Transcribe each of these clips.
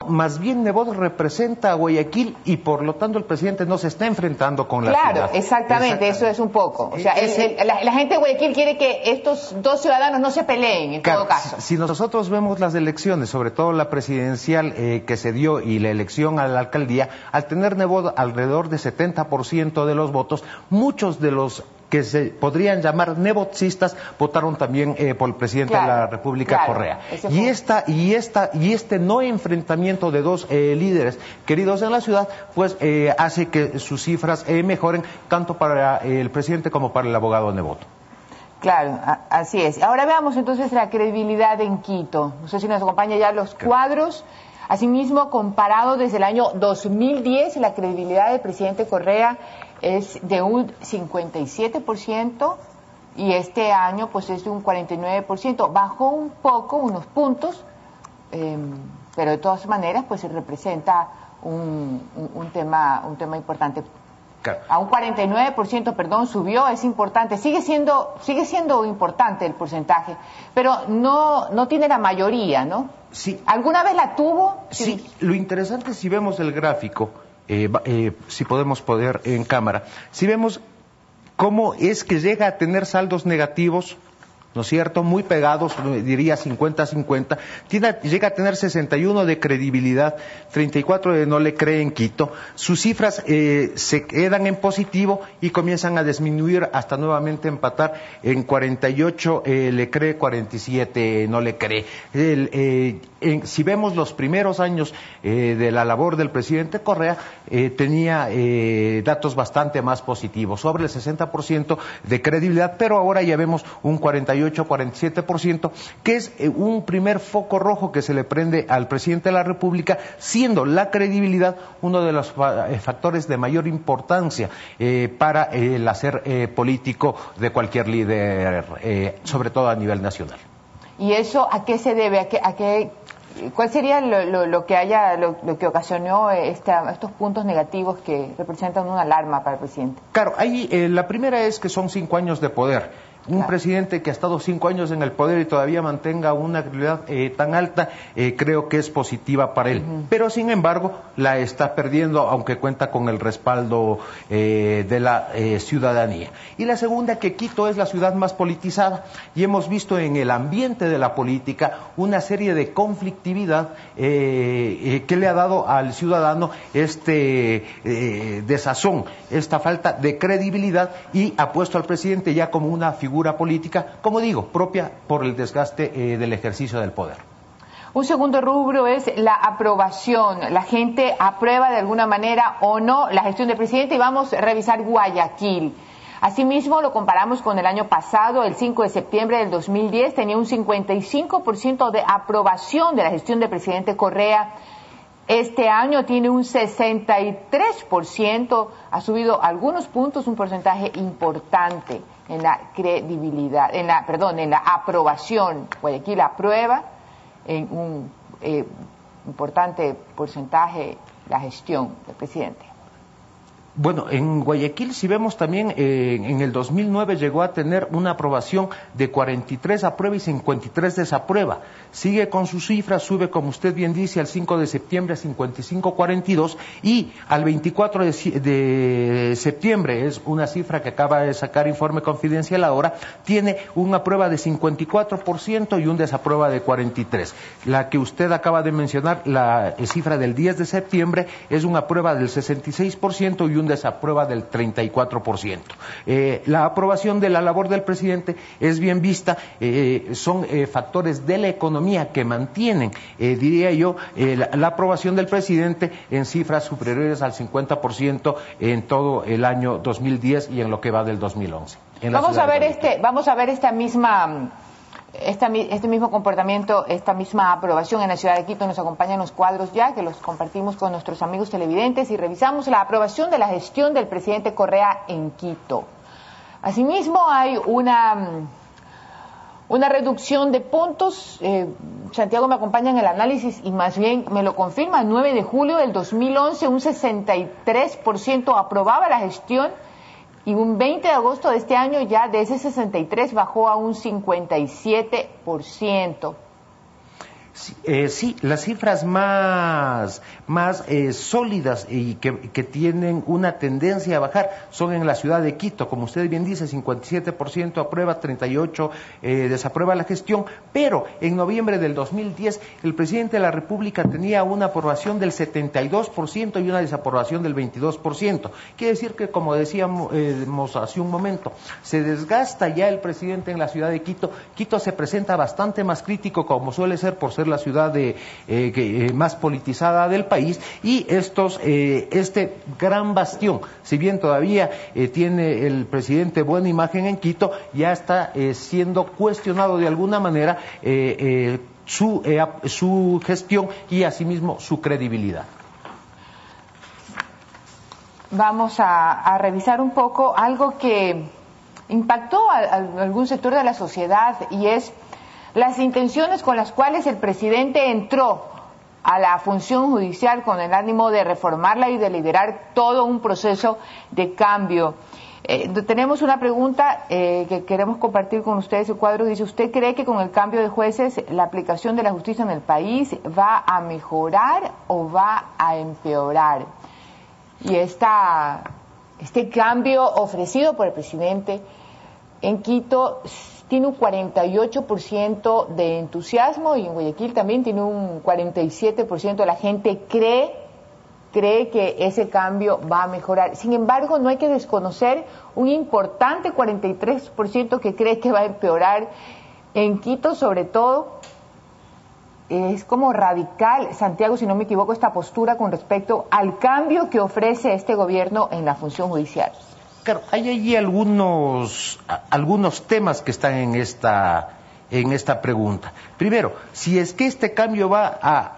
más bien Nebot representa a Guayaquil y por lo tanto el presidente no se está enfrentando con la ciudad. Claro, exactamente, eso es un poco. O sea, la gente de Guayaquil quiere que estos dos ciudadanos no se peleen, en todo caso. Si nosotros vemos las elecciones, sobre todo la presidencial que se dio y la elección a la alcaldía, al tener Nebot alrededor de 70% de los votos, muchos de los que se podrían llamar nebotsistas votaron también por el presidente de la República, Correa. Y este no enfrentamiento de dos líderes queridos en la ciudad, pues hace que sus cifras mejoren tanto para el presidente como para el abogado Nebot. Claro, así es. Ahora veamos entonces la credibilidad en Quito. No sé si nos acompaña ya los cuadros. Asimismo, comparado desde el año 2010, la credibilidad del presidente Correa es de un 57% y este año pues es de un 49%. Bajó un poco, unos puntos, pero de todas maneras pues se representa un tema importante. Claro. A un 49%, perdón, subió, es importante, sigue siendo importante el porcentaje, pero no tiene la mayoría, ¿no? Sí. ¿Alguna vez la tuvo? Sí, lo interesante si vemos el gráfico, si podemos poner en cámara, si vemos cómo es que llega a tener saldos negativos, ¿no es cierto?, muy pegados, diría 50-50, llega a tener 61 de credibilidad, 34 de no le cree en Quito, sus cifras se quedan en positivo y comienzan a disminuir hasta nuevamente empatar en 48 le cree, 47 no le cree. Si vemos los primeros años de la labor del presidente Correa, tenía datos bastante más positivos, sobre el 60% de credibilidad, pero ahora ya vemos un 47%, que es un primer foco rojo que se le prende al presidente de la República, siendo la credibilidad uno de los factores de mayor importancia para el hacer político de cualquier líder, sobre todo a nivel nacional. ¿Y eso a qué se debe? ¿Cuál sería lo que ocasionó estos puntos negativos que representan una alarma para el presidente? Claro, la primera es que son 5 años de poder. Un presidente que ha estado 5 años en el poder y todavía mantenga una credibilidad tan alta, creo que es positiva para él. Pero sin embargo, la está perdiendo, aunque cuenta con el respaldo de la ciudadanía. Y la segunda, que Quito es la ciudad más politizada y hemos visto en el ambiente de la política una serie de conflictividad que le ha dado al ciudadano desazón, esta falta de credibilidad, y ha puesto al presidente ya como una figura política, como digo, propia por el desgaste del ejercicio del poder. Un segundo rubro es la aprobación. La gente aprueba de alguna manera o no la gestión del presidente, y vamos a revisar Guayaquil. Asimismo, lo comparamos con el año pasado. El 5 de septiembre del 2010 tenía un 55% de aprobación de la gestión del presidente Correa. Este año tiene un 63%, ha subido algunos puntos, un porcentaje importante en la credibilidad, en la aprobación. Guayaquil aprueba en un importante porcentaje la gestión del presidente. Bueno, en Guayaquil, si vemos también, en el 2009 llegó a tener una aprobación de 43 aprueba y 53 desaprueba. Sigue con sus cifras, sube, como usted bien dice, al 5 de septiembre a 55-42, y al 24 de septiembre, es una cifra que acaba de sacar Informe Confidencial ahora, tiene una aprueba de 54% y un desaprueba de 43%. La que usted acaba de mencionar, la cifra del 10 de septiembre, es una aprueba del 66% y un desaprueba del 34%. La aprobación de la labor del presidente es bien vista, son factores de la economía que mantienen, diría yo, la aprobación del presidente en cifras superiores al 50% en todo el año 2010 y en lo que va del 2011. Vamos a ver este mismo comportamiento, esta misma aprobación en la ciudad de Quito. Nos acompañan los cuadros ya, que los compartimos con nuestros amigos televidentes, y revisamos la aprobación de la gestión del presidente Correa en Quito. Asimismo, hay una reducción de puntos. Santiago me acompaña en el análisis y más bien me lo confirma. El 9 de julio del 2011, un 63% aprobaba la gestión, y un 20 de agosto de este año ya de ese 63 bajó a un 57%. Sí, las cifras más sólidas y que tienen una tendencia a bajar son en la ciudad de Quito, como usted bien dice, 57% aprueba, 38% desaprueba la gestión, pero en noviembre del 2010 el presidente de la República tenía una aprobación del 72% y una desaprobación del 22%. Quiere decir que, como decíamos hace un momento, se desgasta ya el presidente en la ciudad de Quito. Quito se presenta bastante más crítico, como suele ser por ser la ciudad más politizada del país, y este gran bastión, si bien todavía tiene el presidente buena imagen en Quito, ya está siendo cuestionado de alguna manera su gestión y asimismo su credibilidad. Vamos a revisar un poco algo que impactó a algún sector de la sociedad, y es las intenciones con las cuales el presidente entró a la función judicial con el ánimo de reformarla y de liderar todo un proceso de cambio. Tenemos una pregunta que queremos compartir con ustedes. El cuadro dice: ¿usted cree que con el cambio de jueces la aplicación de la justicia en el país va a mejorar o va a empeorar? Y este cambio ofrecido por el presidente en Quito tiene un 48% de entusiasmo, y en Guayaquil también tiene un 47%. La gente cree que ese cambio va a mejorar. Sin embargo, no hay que desconocer un importante 43% que cree que va a empeorar. En Quito, sobre todo, es como radical, Santiago, si no me equivoco, esta postura con respecto al cambio que ofrece este gobierno en la función judicial. Claro, hay allí algunos temas que están en esta pregunta. Primero, si es que este cambio va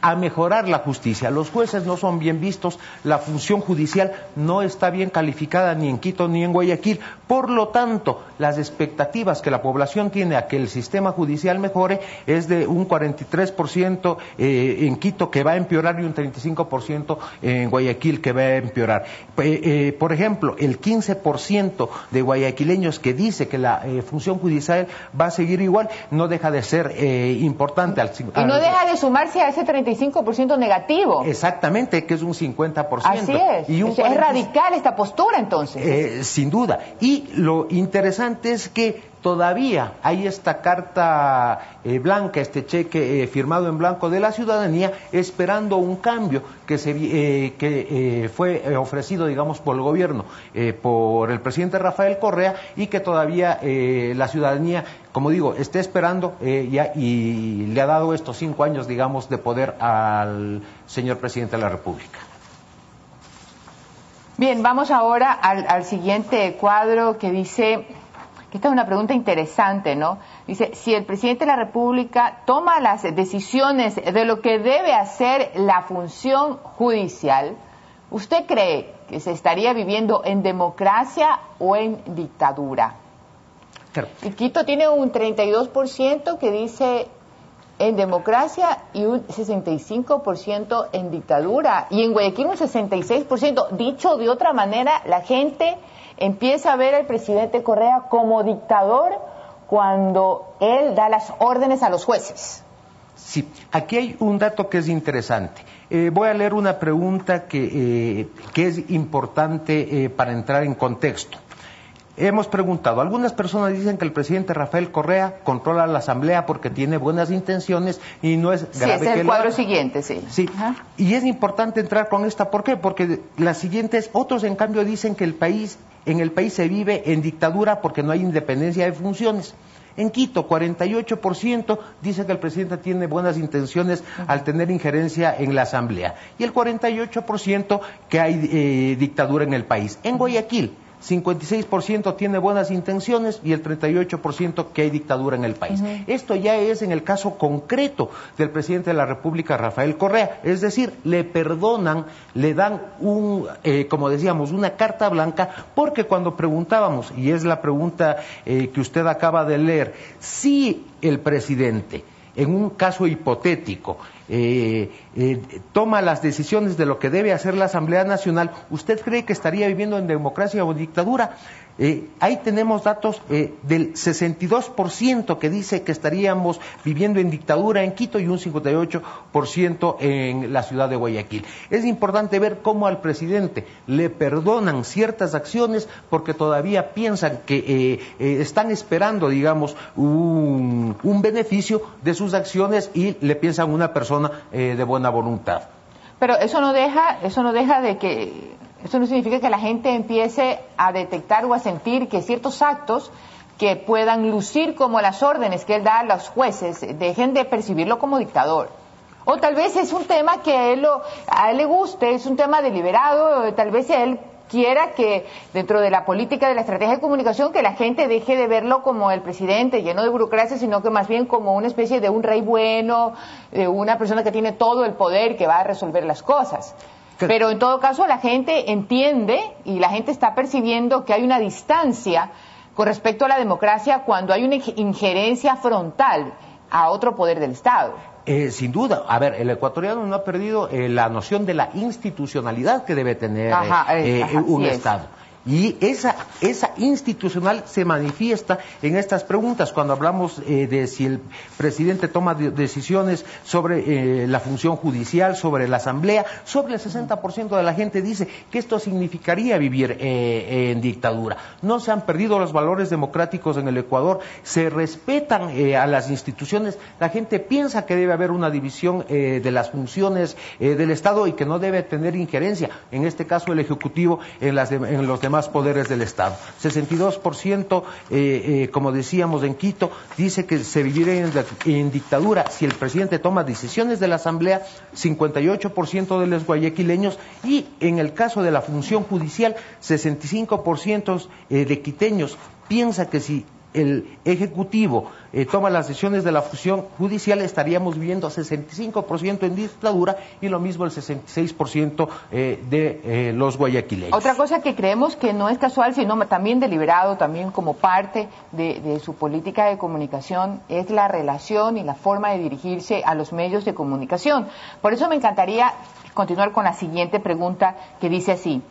a mejorar la justicia. Los jueces no son bien vistos, la función judicial no está bien calificada ni en Quito ni en Guayaquil. Por lo tanto, las expectativas que la población tiene a que el sistema judicial mejore es de un 43% en Quito, que va a empeorar, y un 35% en Guayaquil, que va a empeorar. Por ejemplo, el 15% de guayaquileños que dice que la función judicial va a seguir igual, no deja de ser importante. Y no deja de sumarse a ese 35% negativo. Exactamente, que es un 50%. Así es. Y es radical esta postura, entonces. Sin duda. Y lo interesante es que todavía hay esta carta blanca, este cheque firmado en blanco de la ciudadanía, esperando un cambio que fue ofrecido, digamos, por el gobierno, por el presidente Rafael Correa, y que todavía la ciudadanía, como digo, está esperando y le ha dado estos 5 años, digamos, de poder al señor presidente de la República. Bien, vamos ahora al siguiente cuadro, que dice, que esta es una pregunta interesante, ¿no? Dice: si el presidente de la República toma las decisiones de lo que debe hacer la función judicial, ¿usted cree que se estaría viviendo en democracia o en dictadura? Claro. Y Quito tiene un 32% que dice en democracia y un 65% en dictadura, y en Guayaquil un 66%. Dicho de otra manera, la gente empieza a ver al presidente Correa como dictador cuando él da las órdenes a los jueces. Sí, aquí hay un dato que es interesante. Voy a leer una pregunta que es importante para entrar en contexto. Hemos preguntado, algunas personas dicen que el presidente Rafael Correa controla la Asamblea porque tiene buenas intenciones y no es grave. Sí, es el cuadro siguiente, sí. Sí, y es importante entrar con esta. ¿Por qué? Porque las siguientes, otros en cambio dicen que en el país se vive en dictadura porque no hay independencia de funciones. En Quito, 48% dice que el presidente tiene buenas intenciones al tener injerencia en la Asamblea, y el 48% que hay dictadura en el país. En Guayaquil, 56% tiene buenas intenciones y el 38% que hay dictadura en el país. Esto ya es en el caso concreto del presidente de la República, Rafael Correa. Es decir, le perdonan, le dan como decíamos, una carta blanca, porque cuando preguntábamos, y es la pregunta que usted acaba de leer, si el presidente, en un caso hipotético, toma las decisiones de lo que debe hacer la Asamblea Nacional, ¿usted cree que estaría viviendo en democracia o dictadura? Ahí tenemos datos del 62% que dice que estaríamos viviendo en dictadura en Quito y un 58% en la ciudad de Guayaquil. Es importante ver cómo al presidente le perdonan ciertas acciones porque todavía piensan que están esperando, digamos, un beneficio de sus acciones y le piensan una persona de buena voluntad. Pero eso no significa que la gente empiece a detectar o a sentir que ciertos actos que puedan lucir como las órdenes que él da a los jueces dejen de percibirlo como dictador. O tal vez es un tema que a él le guste, es un tema deliberado, tal vez él quiera que dentro de la política de la estrategia de comunicación que la gente deje de verlo como el presidente lleno de burocracia, sino que más bien como una especie de un rey bueno, de una persona que tiene todo el poder que va a resolver las cosas. Pero en todo caso la gente entiende y la gente está percibiendo que hay una distancia con respecto a la democracia cuando hay una injerencia frontal a otro poder del Estado. Sin duda, a ver, el ecuatoriano no ha perdido la noción de la institucionalidad que debe tener un Estado. Y esa institucional se manifiesta en estas preguntas cuando hablamos de si el presidente toma decisiones sobre la función judicial, sobre la asamblea. Sobre el 60% de la gente dice que esto significaría vivir en dictadura. No se han perdido los valores democráticos en el Ecuador, se respetan a las instituciones. La gente piensa que debe haber una división de las funciones del Estado y que no debe tener injerencia, en este caso el Ejecutivo, en los demás poderes del Estado. 62%, como decíamos en Quito, dice que se viviría en dictadura si el presidente toma decisiones de la Asamblea, 58% de los guayaquileños, y en el caso de la función judicial, 65% de quiteños piensa que si el Ejecutivo toma las decisiones de la función judicial, estaríamos viviendo 65% en dictadura y lo mismo el 66% de los guayaquileños. Otra cosa que creemos que no es casual, sino también deliberado, también como parte de su política de comunicación, es la relación y la forma de dirigirse a los medios de comunicación. Por eso me encantaría continuar con la siguiente pregunta que dice así: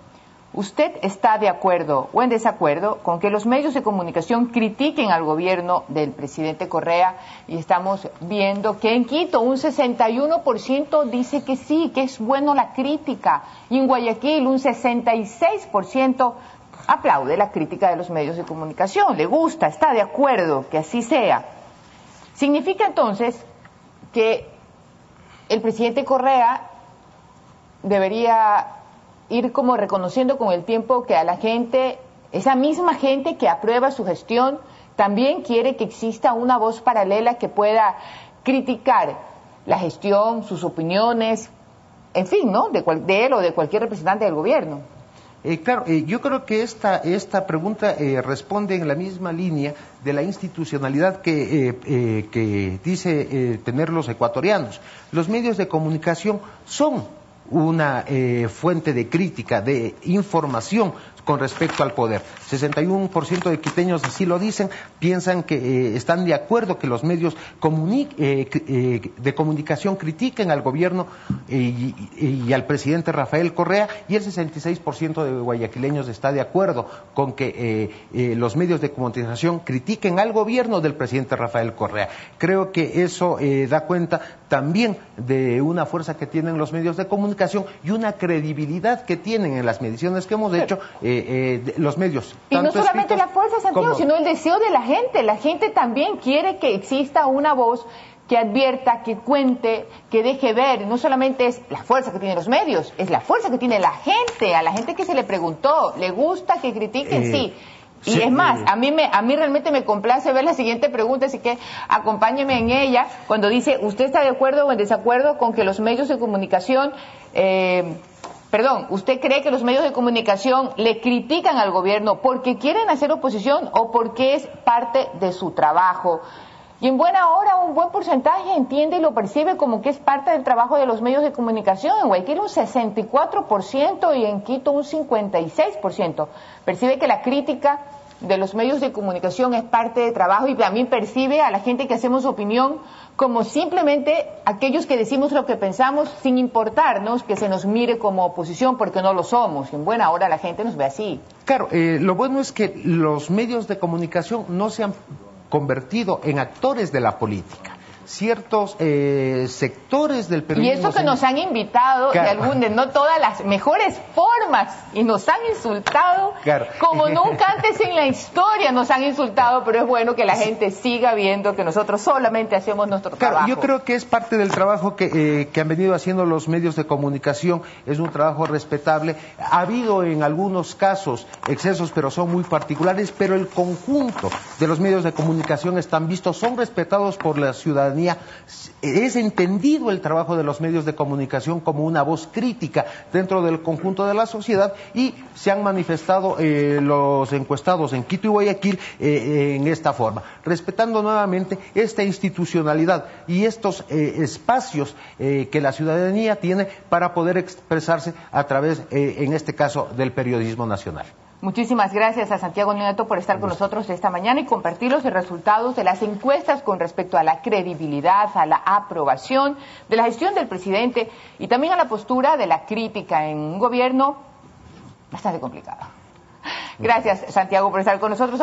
¿usted está de acuerdo o en desacuerdo con que los medios de comunicación critiquen al gobierno del presidente Correa? Y estamos viendo que en Quito un 61% dice que sí, que es bueno la crítica, y en Guayaquil un 66% aplaude la crítica de los medios de comunicación, le gusta, está de acuerdo que así sea. Significa entonces que el presidente Correa debería ir como reconociendo con el tiempo que a la gente, esa misma gente que aprueba su gestión, también quiere que exista una voz paralela que pueda criticar la gestión, sus opiniones, en fin, ¿no? De él o de cualquier representante del gobierno. Claro, yo creo que esta pregunta responde en la misma línea de la institucionalidad que dice tener los ecuatorianos. Los medios de comunicación son una fuente de crítica, de información con respecto al poder. 61% de quiteños así lo dicen, piensan que están de acuerdo que los medios de comunicación critiquen al gobierno y al presidente Rafael Correa, y el 66% de guayaquileños está de acuerdo con que los medios de comunicación critiquen al gobierno del presidente Rafael Correa. Creo que eso da cuenta también de una fuerza que tienen los medios de comunicación y una credibilidad que tienen en las mediciones que hemos hecho los medios. Y no solamente la fuerza, Santiago, sino el deseo de la gente. La gente también quiere que exista una voz que advierta, que cuente, que deje ver. No solamente es la fuerza que tienen los medios, es la fuerza que tiene la gente. A la gente que se le preguntó, ¿le gusta que critiquen? Sí. Y sí, es más, a mí realmente me complace ver la siguiente pregunta, así que acompáñeme en ella, cuando dice: ¿usted está de acuerdo o en desacuerdo con que los medios de comunicación, ¿usted cree que los medios de comunicación le critican al gobierno porque quieren hacer oposición o porque es parte de su trabajo? Y en buena hora un buen porcentaje entiende y lo percibe como que es parte del trabajo de los medios de comunicación. En Guayaquil un 64% y en Quito un 56% percibe que la crítica de los medios de comunicación es parte de trabajo y también percibe a la gente que hacemos opinión como simplemente aquellos que decimos lo que pensamos sin importarnos que se nos mire como oposición porque no lo somos. En buena hora la gente nos ve así. Claro, lo bueno es que los medios de comunicación no se han convertido en actores de la política. Ciertos sectores del periodismo... Y eso que nos han invitado, claro, de no todas las mejores formas, y nos han insultado, claro, como nunca antes en la historia nos han insultado, pero es bueno que la gente siga viendo que nosotros solamente hacemos nuestro trabajo. Yo creo que es parte del trabajo que han venido haciendo los medios de comunicación, es un trabajo respetable. Ha habido en algunos casos excesos, pero son muy particulares, pero el conjunto de los medios de comunicación están vistos, son respetados por la ciudadanía. Es entendido el trabajo de los medios de comunicación como una voz crítica dentro del conjunto de la sociedad y se han manifestado los encuestados en Quito y Guayaquil en esta forma, respetando nuevamente esta institucionalidad y estos espacios que la ciudadanía tiene para poder expresarse a través, en este caso, del periodismo nacional. Muchísimas gracias a Santiago Nieto por estar con nosotros esta mañana y compartir los resultados de las encuestas con respecto a la credibilidad, a la aprobación de la gestión del presidente y también a la postura de la crítica en un gobierno bastante complicado. Gracias, Santiago, por estar con nosotros.